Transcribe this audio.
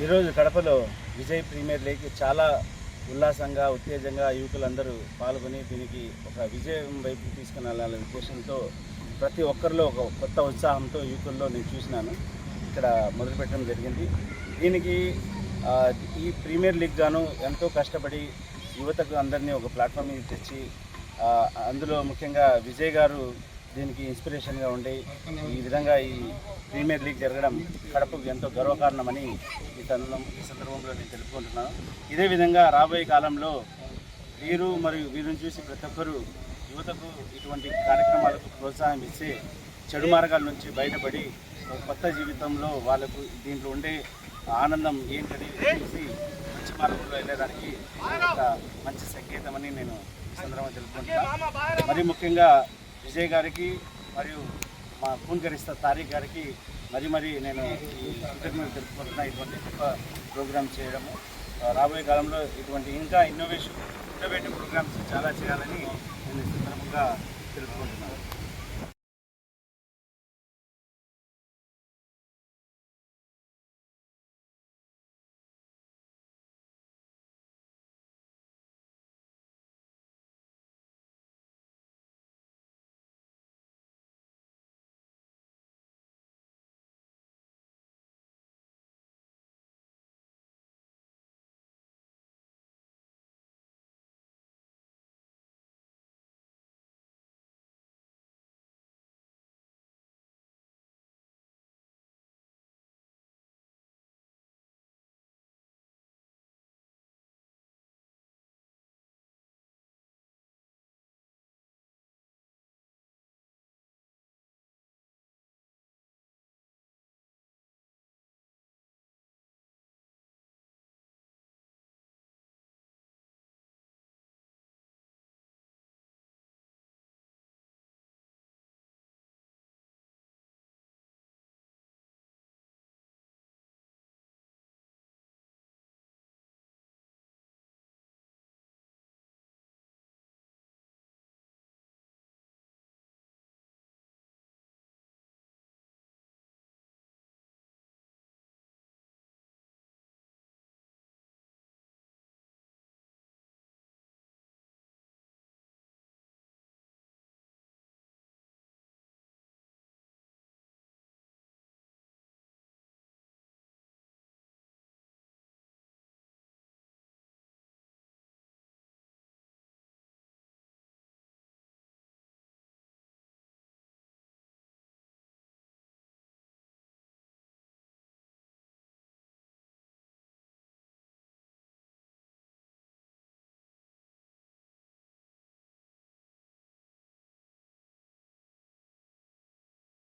ఈరోజు కడపలో Vijay premier league చాలా ఉల్లాసంగా ఉత్తేజంగా యువకులందరూ పాల్గొని దీనికి ఒక విజయం వైపు తీసుకుని వెళ్ళాలనే ఉద్దేశంతో ప్రతి ఒక్కరిలో ఒక కొత్త ఉత్సాహంతో యువకుల్లో నేను చూసినాను. ఇక్కడ మొదలుపెట్టడం జరిగింది. దీనికి ఈ ప్రీమియర్ లీగ్ గాను ఎంతో కష్టపడి యువతకు అందరినీ ఒక ప్లాట్ఫామ్ మీద తెచ్చి అందులో ముఖ్యంగా విజయ్ గారు దీనికి ఇన్స్పిరేషన్గా ఉండి ఈ విధంగా ఈ ప్రీమియర్ లీగ్ జరగడం కడపకు ఎంతో గర్వకారణమని ఈ సందర్భంలో నేను తెలుపుకుంటున్నాను. ఇదే విధంగా రాబోయే కాలంలో వీరిని చూసి ప్రతి ఒక్కరూ యువతకు ఇటువంటి కార్యక్రమాలకు ప్రోత్సాహం ఇచ్చి చెడు మార్గాల నుంచి బయటపడి కొత్త జీవితంలో వాళ్ళకు దీంట్లో ఉండే ఆనందం ఏంటని చూసి మంచి మార్గంలో వెళ్ళడానికి ఒక మంచి సంకేతమని నేను ఈ సందర్భంగా తెలుపుకుంటున్నాను. మరి ముఖ్యంగా విజయ్ గారికి మరియు మా పూన్కరిస్తా తారీఖ్ గారికి మరి నేను ఈ కృతజ్ఞతలు తెలుపుకుంటున్నా. ఇటువంటి గొప్ప ప్రోగ్రామ్ చేయడము రాబోయే కాలంలో ఇటువంటి ఇంకా ఇన్నోవేటివ్ ప్రోగ్రామ్స్ చాలా చేయాలని నేను ఈ సందర్భంగా తెలుపుకుంటున్నాను.